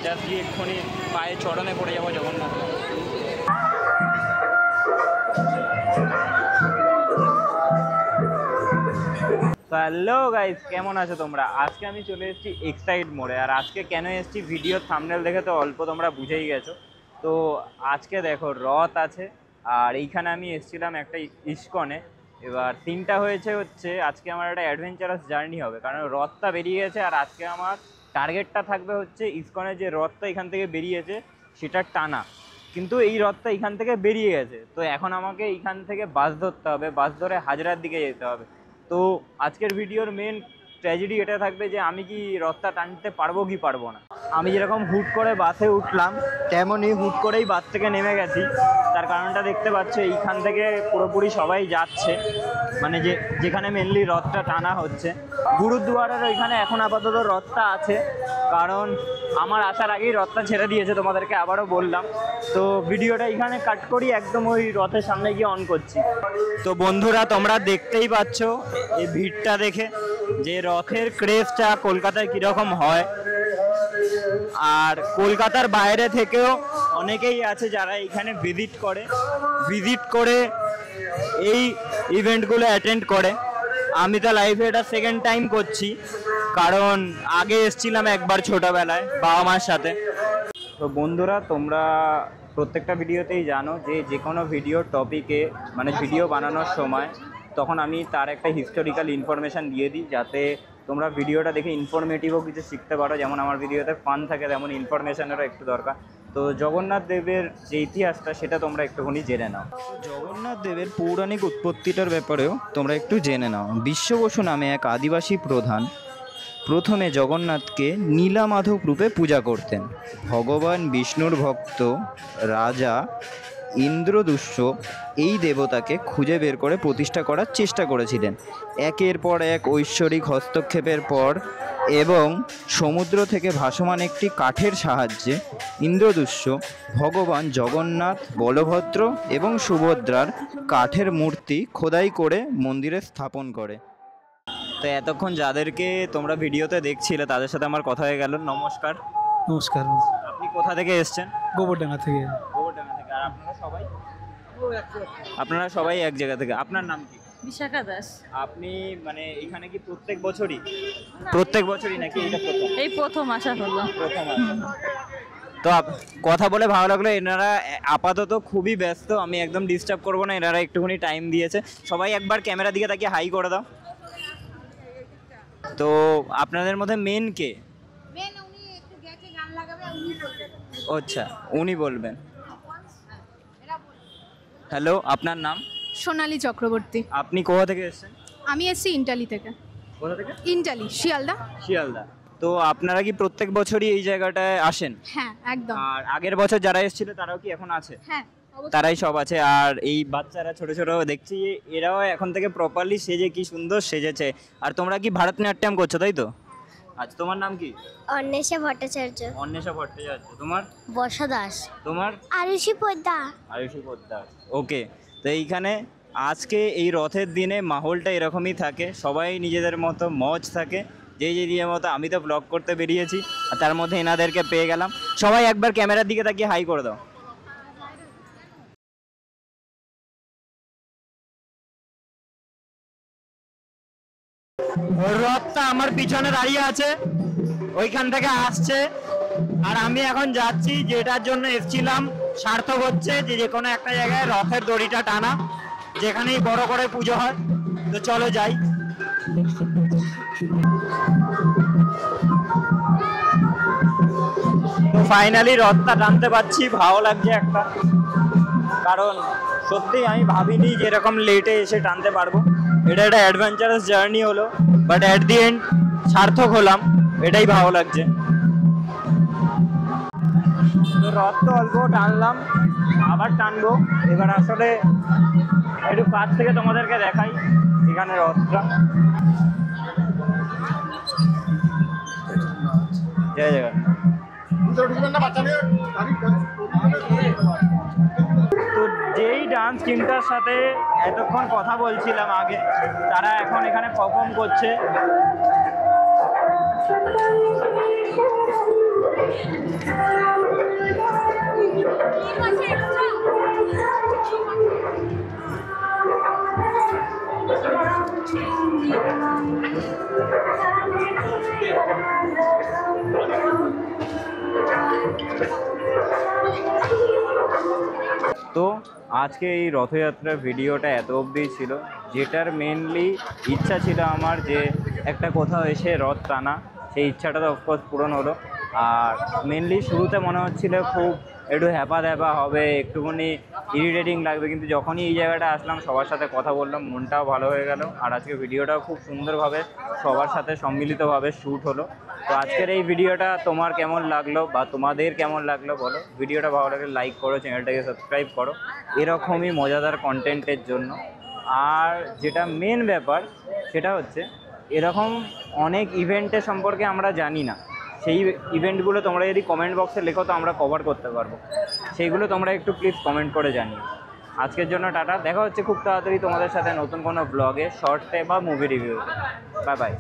Just গিয়ে এক্ষুনি পায়ে চরণে পড়ে যাবো জগন্নাথ। হ্যালো গাইস, কেমন আছো তোমরা? আজকে আমি চলে এসেছি এক্সাইড মোড়ে। আর আজকে কেন এসেছি ভিডিও থাম্বনেল দেখে তো অল্প তোমরা বুঝেই গেছো। তো আজকে দেখো রথ আছে, আর এইখানে আমি এসেছিলাম একটা ইস্কনে। এবার সিনটা হয়েছে হচ্ছে আজকে আমার একটা অ্যাডভেঞ্চারাস জার্নি হবে, কারণ রথটা বেরিয়ে গেছে। আর আজকে আমার টার্গেটটা থাকবে হচ্ছে ইস্কনের যে রথটা এখান থেকে বেরিয়েছে সেটা টানা। কিন্তু এই রথটা এখান থেকে বেরিয়ে গেছে, তো এখন আমাকে এইখান থেকে বাস ধরতে হবে, বাস ধরে হাজরার দিকে যেতে হবে। তো আজকের ভিডিওর মেন ট্র্যাজেডি এটা থাকবে যে আমি কি রথটা টানতে পারবো কি পারবো না। আমি যেরকম হুট করে বাসে উঠলাম তেমনই হুট করেই বাস থেকে নেমে গেছি। তার কারণটা দেখতে পাচ্ছ, এইখান থেকে পুরোপুরি সবাই যাচ্ছে, মানে যেখানে মেনলি রথটা টানা হচ্ছে। গুরুদুয়ারার ওইখানে এখন আপাতত রথটা আছে, কারণ আমার আসার আগেই রথটা ছেড়ে দিয়েছে, তোমাদেরকে আবারও বললাম। তো ভিডিওটা এখানে কাট করি, একদম ওই রথের সামনে গিয়ে অন করছি। তো বন্ধুরা, তোমরা দেখতেই পাচ্ছ এই ভিড়টা দেখে যে রথের ক্রেজটা কলকাতায় কীরকম হয়। আর কলকাতার বাইরে থেকেও অনেকেই আছে যারা এখানে ভিজিট করে এই ইভেন্টগুলো অ্যাটেন্ড করে। আমি তো লাইফে এটা সেকেন্ড টাইম করছি, কারণ আগে এসেছিলাম একবার ছোটোবেলায় বাবা মার সাথে। তো বন্ধুরা, তোমরা প্রত্যেকটা ভিডিওতেই জানো যে কোনো ভিডিও টপিকে মানে ভিডিও বানানোর সময় তখন আমি তার একটা হিস্টোরিক্যাল ইনফরমেশান দিয়ে দিই, যাতে তোমরা ভিডিওটা দেখে ইনফরমেটিভও কিছু শিখতে পারো। যেমন আমার ভিডিওতে ফান থাকে, তেমন ইনফরমেশানেরও একটু দরকার। তো জগন্নাথ দেবের যে ইতিহাসটা সেটা তোমরা একটুখানি জেনে নাও। জগন্নাথ দেবের পৌরাণিক উৎপত্তিটার ব্যাপারেও তোমরা একটু জেনে নাও। বিশ্ব বসু নামে এক আদিবাসী প্রধান প্রথমে জগন্নাথকে নীলামাধব রূপে পূজা করতেন। ভগবান বিষ্ণুর ভক্ত রাজা ইন্দ্রদুষ্য এই দেবতাকে খুঁজে বের করে প্রতিষ্ঠা করার চেষ্টা করেছিলেন। একের পর এক ঐশ্বরিক হস্তক্ষেপের পর এবং সমুদ্র থেকে ভাসমান একটি কাঠের সাহায্যে ইন্দ্রদুষ্য ভগবান জগন্নাথ, বলভদ্র এবং সুভদ্রার কাঠের মূর্তি খোদাই করে মন্দিরে স্থাপন করে। তো এতক্ষণ যাদেরকে তোমরা ভিডিওতে দেখছিলে তাদের সাথে আমার কথা হয়ে গেল। নমস্কার। নমস্কার। আপনি কোথা থেকে এসেছেন? গোবরডাঙ্গা থেকে। গোবরডাঙ্গা থেকে। আর আপনারা সবাই এক জায়গা থেকে। আপনার নাম কি? বিশাখা দাস। আপনি মানে এখানে কি প্রত্যেক বছরই নাকি এটা প্রথম? এই প্রথম আসা হলো। তো কথা বলে ভালো লাগলো। এনারা আপাতত খুবই ব্যস্ত, আমি একদম ডিস্টার্ব করবো না। এনারা একটুখানি টাইম দিয়েছে। সবাই একবার ক্যামেরা দিকে তাকিয়ে হাই করে দাও। তো আপনাদের মধ্যে মেন কে? আচ্ছা, উনি বলবেন। হ্যালো, আপনার নাম? সোনালী চক্রবর্তী। আপনি কোথা থেকে এসেছেন? আমি এসেছি ইন্টালি থেকে। কোথা থেকে? ইন্টালি, শিয়ালদা। শিয়ালদা। তো আপনারা কি প্রত্যেক বছরই এই জায়গাটায় আসেন? হ্যাঁ, একদম। আর আগের বছর যারা এসেছিল তারাও কি এখন আছে? হ্যাঁ, তারাই সব আছে। আর এই বাচ্চারা ছোট ছোট দেখছি, এরাও এখন থেকে প্রপারলি সেজে কি সুন্দর সেজেছে। আর তোমরা কি ভারতনাট্যম করছো, তাই তো? আচ্ছা, তোমার নাম কি? অন্বেষা ভট্টাচার্য। অন্বেষা ভট্টাচার্য। তোমার? বর্ষা দাস। তোমার? আরুষি পোদ্দার। আয়ুষী পোদ্দার। ওকে। তো এইখানে আজকে এই রথের দিনে মাহলটা এরকমই থাকে, সবাই নিজেদের মতো মজ থাকে, যে নিজের মতো। আমি তো ব্লগ করতে বেরিয়েছি, আর তার মধ্যে এনাদেরকে পেয়ে গেলাম। সবাই একবার ক্যামেরার দিকে তাকিয়ে হাই করে দাও। রথটা আমার পিছনে দাঁড়িয়ে আছে, ওইখান থেকে আসছে। আর আমি এখন যাচ্ছি, যেটার জন্য এসেছিলাম সার্থক হচ্ছে, যে কোনো একটা জায়গায় রথের দড়িটা টানা, যেখানেই বড় করে পুজো হয়। তো চলো যাই। তো ফাইনালি রথটা টানতে পারছি, ভালো লাগছে একটা। কারণ সত্যি আমি ভাবিনি যে এরকম লেটে এসে টানতে পারবো। এটা একটা অ্যাডভেঞ্চারাস জার্নি হলো, বাট অ্যাট দি এন্ড সার্থক হলাম, এটাই ভালো লাগছে। তো রথ তো অল্প টানলাম, আবার টানবো। এবার আসলে একটু কাছ থেকে তোমাদেরকে দেখাই এখানে রথটা। জয় জগন্নাথ। ডান্স টিমটার সাথে এতক্ষণ কথা বলছিলাম আগে, তারা এখন এখানে পারফর্ম করছে। তো আজকে এই রথযাত্রার ভিডিওটা এত অবধি ছিল, যেটার মেনলি ইচ্ছা ছিল আমার যে একটা কোথাও এসে রথ টানা, সেই ইচ্ছাটা তো অফকোর্স পূরণ হলো। আর মেনলি শুরুতে মনে হচ্ছিল খুব একটু হ্যাপা দ্যাপা হবে, একটুখানি ইরিটেটিং লাগবে, কিন্তু যখনই এই জায়গাটা আসলাম সবার সাথে কথা বললাম, মনটাও ভালো হয়ে গেল। আর আজকে ভিডিওটাও খুব সুন্দরভাবে সবার সাথে সম্মিলিতভাবে শ্যুট হলো। তো আজকের এই ভিডিওটা তোমার কেমন লাগলো বা তোমাদের কেমন লাগলো বলো। ভিডিওটা ভালো লাগলে লাইক করো, চ্যানেলটাকে সাবস্ক্রাইব করো এরকমই মজাদার কন্টেন্টের জন্য। আর যেটা মেন ব্যাপার সেটা হচ্ছে এরকম অনেক ইভেন্টের সম্পর্কে আমরা জানি না, সেই ইভেন্টগুলো তোমরা যদি কমেন্ট বক্সে লেখো তো আমরা কভার করতে পারবো, সেইগুলো তোমরা একটু প্লিজ কমেন্ট করে জানিও। আজকের জন্য টাটা, দেখা হচ্ছে খুব তাড়াতাড়ি তোমাদের সাথে নতুন কোনো ব্লগে, শর্টসে বা মুভি রিভিউতে। Bye by.